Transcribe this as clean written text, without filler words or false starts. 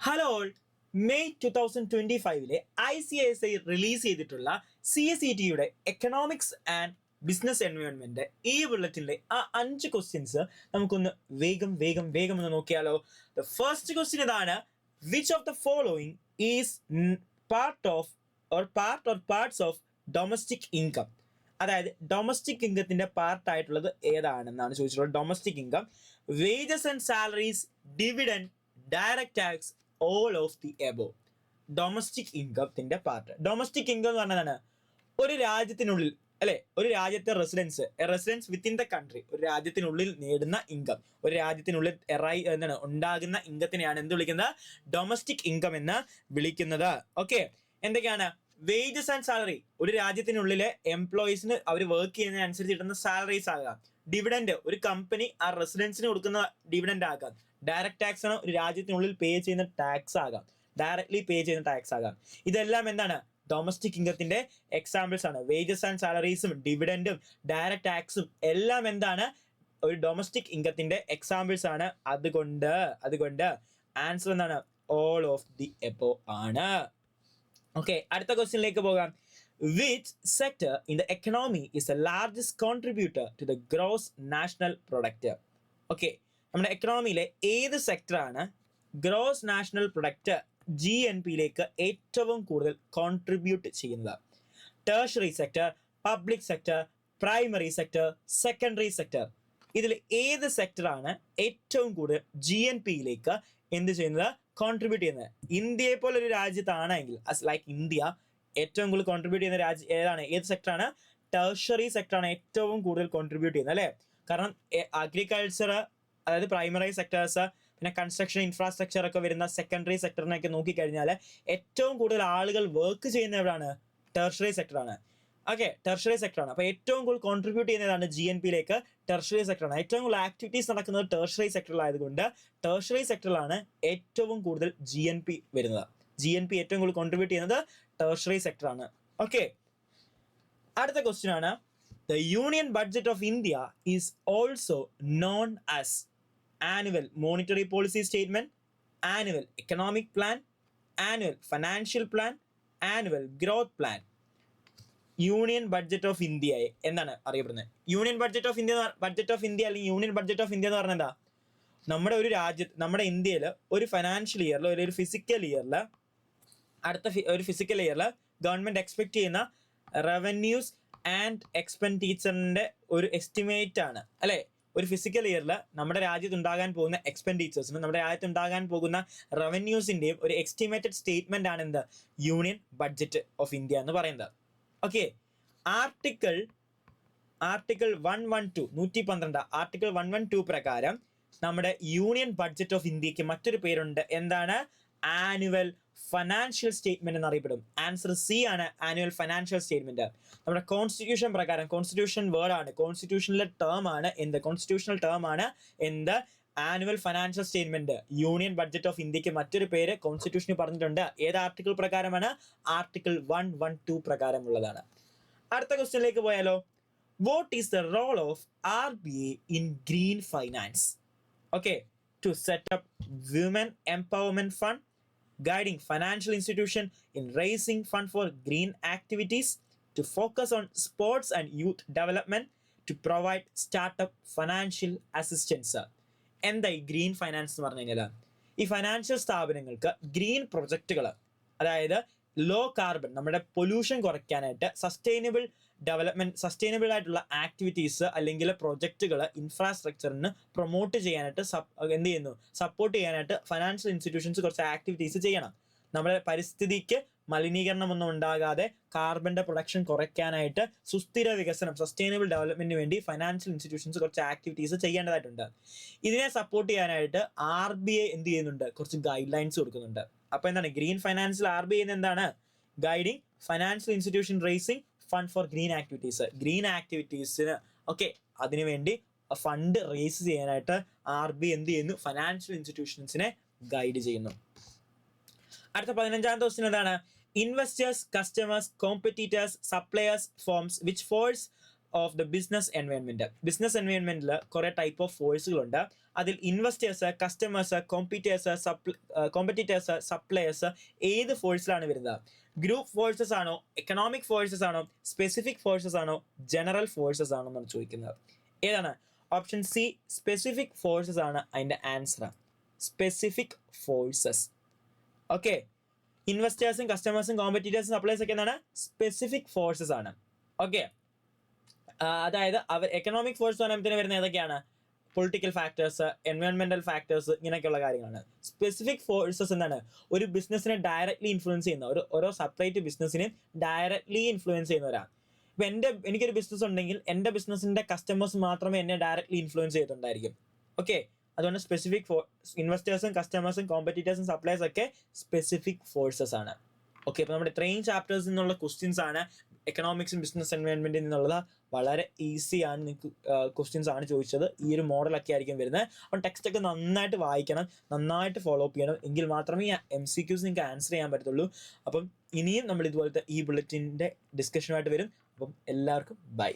Hello all, May 2025 ICSI release ചെയ്തിട്ടുള്ള CSET economics and business environment ഈ ബുള്ളറ്റിലെ ആ 5 ക്വസ്റ്റ്യൻസ് നമുക്കൊന്ന് വേഗം ഒന്ന് നോക്കിയാലോ. ദ ഫസ്റ്റ് ക്വസ്റ്റ്യൻ ഇതാണ്: which of the following is parts of domestic income? അതായത് ഡൊമസ്റ്റിക് ഇൻകത്തിന്റെ പാർട്ട് ആയിട്ടുള്ളത് ഏതാണെന്നാണ് ചോദിച്ചിട്ടുള്ളത്. Domestic income, wages and salaries, dividend, direct tax, all of the above. Domestic ഇൻകത്തിന്റെ പാർട്ട്. ഡൊമസ്റ്റിക് ഇൻകം എന്ന് പറഞ്ഞതാണ് ഒരു രാജ്യത്തിനുള്ളിൽ, അല്ലെ, ഒരു രാജ്യത്തെ റെസിഡൻസ് വിത്തിൻ ദ കൺട്രി, ഒരു രാജ്യത്തിനുള്ളിൽ നേടുന്ന ഇൻകം, ഒരു രാജ്യത്തിനുള്ളിൽ ഉണ്ടാകുന്ന ഇൻകത്തിനെയാണ് എന്ത് വിളിക്കുന്നത്? ഡൊമസ്റ്റിക് ഇൻകം എന്ന് വിളിക്കുന്നത്. ഓക്കെ, എന്തൊക്കെയാണ്? വേജസ് ആൻഡ് സാലറി, ഒരു രാജ്യത്തിനുള്ളിലെ എംപ്ലോയീസിന് അവർ വർക്ക് ചെയ്യുന്നതിനനുസരിച്ച് കിട്ടുന്ന സാലറീസ് ആകാം. ഡിവിഡൻഡ്, ഒരു കമ്പനി ആ റെസിഡൻസിന് കൊടുക്കുന്ന ഡിവിഡൻഡ് ആകാം. ഡയറക്റ്റ് ടാക്സ് ആണ് ഒരു രാജ്യത്തിനുള്ളിൽ പേ ചെയ്യുന്ന ടാക്സ് ആകാം, ഡയറക്ട്ലി പേ ചെയ്യുന്ന ടാക്സ് ആകാം. ഇതെല്ലാം എന്താണ്? ഡൊമസ്റ്റിക് ഇൻകത്തിന്റെ എക്സാമ്പിൾസ് ആണ്. വേജസ് ആൻഡ് സാലറീസും ഡിവിഡൻഡും ഡയറക്റ്റ് ടാക്സും എല്ലാം എന്താണ്? ഒരു ഡൊമസ്റ്റിക് ഇൻകത്തിന്റെ എക്സാമ്പിൾസ് ആണ്. അതുകൊണ്ട് ആൻസർ എന്താണ്? ഓൾ ഓഫ് ദി എബോ ആണ്. ഓക്കെ, അടുത്ത ക്വസ്റ്റ്യനിലേക്ക് പോകാം. Which sector in the economy is the largest contributor to the gross national product? Okay, നമ്മുടെ എക്കണോമിയിലെ ഏത് സെക്ടറാണ് ഗ്രോസ് നാഷണൽ പ്രൊഡക്റ്റ് GNPയിലേക്ക് ഏറ്റവും കൂടുതൽ കോൺട്രിബ്യൂട്ട് ചെയ്യുന്നത്? Tertiary sector, public sector, primary sector, secondary sector. ഇതിൽ ഏത് സെക്ടറാണ് ഏറ്റവും കൂടുതൽ GNPയിലേക്ക് എന്ത് ചെയ്യുന്നത്? കോൺട്രിബ്യൂട്ട് ചെയ്യുന്നത്? ഇന്ത്യയെ പോലെ ഒരു രാജ്യത്താണെങ്കിൽ, ലൈക്ക് ഇന്ത്യ, ഏറ്റവും കൂടുതൽ കോൺട്രിബ്യൂട്ട് ചെയ്യുന്ന രാജ്യം ഏതാണ്? ഏത് സെക്ടറാണ്? ടേർഷറി സെക്ടറാണ് ഏറ്റവും കൂടുതൽ കോൺട്രിബ്യൂട്ട് ചെയ്യുന്നത്, അല്ലേ? കാരണം അഗ്രികൾച്ചർ, അതായത് പ്രൈമറി സെക്ടേഴ്സ്, പിന്നെ കൺസ്ട്രക്ഷൻ, ഇൻഫ്രാസ്ട്രക്ചർ ഒക്കെ വരുന്ന സെക്കൻഡറി സെക്ടറിനൊക്കെ നോക്കിക്കഴിഞ്ഞാൽ ഏറ്റവും കൂടുതൽ ആളുകൾ വർക്ക് ചെയ്യുന്ന എവിടെയാണ്? ടെർഷറി സെക്ടറാണ്. ഓക്കെ, ടെർഷറി സെക്ടറാണ്. അപ്പോൾ ഏറ്റവും കൂടുതൽ കോൺട്രിബ്യൂട്ട് ചെയ്യുന്നതാണ് GNPയിലേക്ക്? ടെർഷറി സെക്ടറാണ്. ഏറ്റവും കൂടുതൽ ആക്ടിവിറ്റീസ് നടക്കുന്നത് ടെർഷറി സെക്ടറിലായതുകൊണ്ട് ടെർഷറി സെക്ടറിലാണ് ഏറ്റവും കൂടുതൽ GNP വരുന്നത്. GNP ഏറ്റവും കൂടുതൽ കോൺട്രിബ്യൂട്ട് ചെയ്യുന്നത് ടെർഷറി സെക്ടറാണ്. ഓക്കെ, അടുത്ത ക്വസ്റ്റ്യൻ ആണ്: the union budget of India is also known as annual monetary policy statement, annual economic plan, annual financial plan, annual growth plan. Union budget of ഇന്ത്യയെ എന്താണ് അറിയപ്പെടുന്നത്? യൂണിയൻ ബഡ്ജറ്റ് ഓഫ് ഇന്ത്യ അല്ലെങ്കിൽ union budget of India എന്ന് പറഞ്ഞാൽ എന്താ? നമ്മുടെ ഒരു നമ്മുടെ ഇന്ത്യയിൽ ഒരു ഫിനാൻഷ്യൽ ഇയറിൽ, ഒരു ഫിസിക്കൽ ഇയറിൽ, ഒരു ഫിസിക്കൽ ഇയറിൽ ഗവൺമെന്റ് എക്സ്പെക്ട് ചെയ്യുന്ന റവന്യൂസ് ആൻഡ് എക്സ്പെൻഡിച്ചറിന്റെ ഒരു എസ്റ്റിമേറ്റ് ആണ്, അല്ലെ? ഒരു ഫിസിക്കൽ ഇയറിൽ നമ്മുടെ രാജ്യത്ത് ഉണ്ടാകാൻ പോകുന്ന എക്സ്പെൻഡിച്ചേഴ്സിനും നമ്മുടെ രാജ്യത്ത് ഉണ്ടാകാൻ പോകുന്ന റവന്യൂസിന്റെയും ഒരു എസ്റ്റിമേറ്റഡ് സ്റ്റേറ്റ്മെന്റ് ആണ് എന്ത്? യൂണിയൻ ബഡ്ജറ്റ് ഓഫ് ഇന്ത്യ എന്ന് പറയുന്നത്. ഓക്കെ, ആർട്ടിക്കിൾ 112 ആർട്ടിക്കിൾ 112 പ്രകാരം നമ്മുടെ യൂണിയൻ ബഡ്ജറ്റ് ഓഫ് ഇന്ത്യക്ക് മറ്റൊരു പേരുണ്ട്. എന്താണ്? ആനുവൽ ഫിനാൻഷ്യൽ സ്റ്റേറ്റ്മെന്റ് എന്നറിയപ്പെടും. ആൻസർ സി ആണ്, ആനുവൽ ഫിനാൻഷ്യൽ സ്റ്റേറ്റ്മെന്റ്. നമ്മുടെ കോൺസ്റ്റിറ്റ്യൂഷൻ പ്രകാരം, കോൺസ്റ്റിറ്റ്യൂഷൻ വേർഡ് ആണ്, കോൺസ്റ്റിറ്റ്യൂഷനിലെ ടേം ആണ് എന്ത്? കോൺസ്റ്റിറ്റ്യൂഷണൽ ടേം ആണ് എന്ത്? Annual financial statement. Union budget of ഇന്ത്യക്ക് മറ്റൊരു പേര് കോൺസ്റ്റിറ്റ്യൂഷനിൽ പറഞ്ഞിട്ടുണ്ട്. ഏത് ആർട്ടിക്കിൾ പ്രകാരമാണ്? ആർട്ടിക്കിൾ 112 പ്രകാരമുള്ളതാണ്. അടുത്ത ക്വസ്റ്റ്യനിലേക്ക് പോയാലോ. What is the role of RBI in green finance? Okay, to set up women empowerment fund, guiding financial institution in raising fund for green activities, to focus on sports and youth development, to provide startup financial assistance. എന്താ ഈ green finance എന്ന് പറഞ്ഞു കഴിഞ്ഞാൽ? ഈ financial സ്ഥാപനങ്ങൾക്ക് green പ്രൊജക്റ്റുകൾ, അതായത് law carbon, നമ്മുടെ pollution കുറയ്ക്കാനായിട്ട് സസ്റ്റൈനബിൾ ആയിട്ടുള്ള ആക്ടിവിറ്റീസ് അല്ലെങ്കിൽ പ്രൊജക്റ്റുകൾ, ഇൻഫ്രാസ്ട്രക്ചറിന് പ്രൊമോട്ട് ചെയ്യാനായിട്ട് എന്ത് ചെയ്യുന്നു? സപ്പോർട്ട് ചെയ്യാനായിട്ട് ഫൈനാൻഷ്യൽ ഇൻസ്റ്റിറ്റ്യൂഷൻസ് കുറച്ച് ആക്ടിവിറ്റീസ് ചെയ്യണം. നമ്മുടെ പരിസ്ഥിതിക്ക് മലിനീകരണമൊന്നും ഉണ്ടാകാതെ കാർബണിന്റെ പ്രൊഡക്ഷൻ കുറയ്ക്കാനായിട്ട് സുസ്ഥിര വികസനം, സസ്റ്റൈനബിൾ ഡെവലപ്മെന്റിന് വേണ്ടി ഫൈനാൻഷ്യൽ ഇൻസ്റ്റിറ്റ്യൂഷൻസ് കുറച്ച് ആക്ടിവിറ്റീസ് ചെയ്യേണ്ടതായിട്ടുണ്ട്. ഇതിനെ സപ്പോർട്ട് ചെയ്യാനായിട്ട് RBI എന്ത് ചെയ്യുന്നുണ്ട്? കുറച്ച് ഗൈഡ് ലൈൻസ് കൊടുക്കുന്നുണ്ട്. അപ്പൊ എന്താണ് ഗ്രീൻ ഫൈനാൻസിൽ RBI എന്താണ്? Guiding financial institution raising fund for green activities. Green ആക്ടിവിറ്റീസിന് അതിനുവേണ്ടി ഫണ്ട് റേസ് ചെയ്യാനായിട്ട് RBI എന്ത് ചെയ്യുന്നു? ഫൈനാൻഷ്യൽ ഇൻസ്റ്റിറ്റ്യൂഷൻസിനെ ഗൈഡ് ചെയ്യുന്നു. അടുത്ത 15ാമത്തെ ക്വസ്റ്റ്യൻ എന്താണ്? Investors, customers, competitors, suppliers forms which force of the business environment? Business എൻവയോൺമെന്റിൽ കുറെ ടൈപ്പ് ഓഫ് ഫോഴ്സുകളുണ്ട്. അതിൽ ഇൻവെസ്റ്റേഴ്സ്, കസ്റ്റമേഴ്സ്, കോമ്പറ്റീറ്റേഴ്സ്, സപ്ലയേഴ്സ് ഏത് ഫോഴ്സിലാണ് വരുന്നത്? ഗ്രൂപ്പ് ഫോഴ്സസ് ആണോ, എക്കണോമിക് ഫോഴ്സസ് ആണോ, സ്പെസിഫിക് ഫോഴ്സസ് ആണോ, ജനറൽ ഫോഴ്സസ് ആണോ എന്നാണ് ചോദിക്കുന്നത്. ഏതാണ്? ഓപ്ഷൻ സി സ്പെസിഫിക് ഫോഴ്സസ് ആണ് അതിൻ്റെ ആൻസർ. Specific forces. ഓക്കെ, ഇൻവെസ്റ്റേഴ്സും കസ്റ്റമേഴ്സും കോമ്പറ്റീറ്റേഴ്സും സപ്ലൈസ് ഒക്കെ എന്താണ്? സ്പെസിഫിക് ഫോഴ്സസ് ആണ്. ഓക്കെ, അതായത് അവർ എക്കണോമിക് ഫോഴ്സ് പറയുമ്പോൾ വരുന്ന ഏതൊക്കെയാണ്? പൊളിറ്റിക്കൽ ഫാക്ടേഴ്സ്, എൻവയോൺമെന്റൽ ഫാക്ടേഴ്സ്, ഇങ്ങനെയൊക്കെയുള്ള കാര്യങ്ങളാണ്. സ്പെസിഫിക് ഫോഴ്സസ് എന്താണ്? ഒരു ബിസിനസ്സിനെ ഡയറക്ട്ലി ഇൻഫ്ലുവൻസ് ചെയ്യുന്ന, ഓരോ സെപ്പറേറ്റ് ബിസിനസ്സിനെ ഡയറക്ട്ലി ഇൻഫ്ലുവൻസ് ചെയ്യുന്നവരാണ്. ഇപ്പം എനിക്കൊരു ബിസിനസ് ഉണ്ടെങ്കിൽ എൻ്റെ ബിസിനസ്സിന്റെ കസ്റ്റമേഴ്സ് മാത്രമേ എന്നെ ഡയറക്ട്ലി ഇൻഫ്ലുവൻസ് ചെയ്തിട്ടുണ്ടായിരിക്കും. ഓക്കെ, അതുകൊണ്ട് സ്പെസിഫിക് ഇൻവെസ്റ്റേഴ്സും കസ്റ്റമേഴ്സും കോമ്പറ്റീറ്റേഴ്സും സപ്ലൈസ് ഒക്കെ സ്പെസിഫിക് ഫോഴ്സസ് ആണ്. ഓക്കെ, അപ്പോൾ നമ്മുടെ ഇത്രയും ചാപ്റ്റേഴ്സിൽ നിന്നുള്ള ക്വസ്റ്റ്യൻസ് ആണ് എക്കണോമിക്സും ബിസിനസ് എൻവയോൺമെന്റിൽ നിന്നുള്ളത്. വളരെ ഈസി ആണ്, നിങ്ങൾക്ക് ക്വസ്റ്റ്യൻസ് ആണ് ചോദിച്ചത്. ഈ ഒരു മോഡലൊക്കെ ആയിരിക്കും വരുന്നത്. അപ്പം ടെക്സ്റ്റ് ഒക്കെ നന്നായിട്ട് വായിക്കണം, നന്നായിട്ട് ഫോളോ അപ്പ് ചെയ്യണം, എങ്കിൽ മാത്രമേ ഈ MCQs നിങ്ങൾക്ക് ആൻസർ ചെയ്യാൻ പറ്റത്തുള്ളൂ. അപ്പം ഇനിയും നമ്മൾ ഇതുപോലത്തെ ഈ ബുള്ളറ്റിൻ്റെ ഡിസ്കഷനുമായിട്ട് വരും. അപ്പം എല്ലാവർക്കും ബൈ.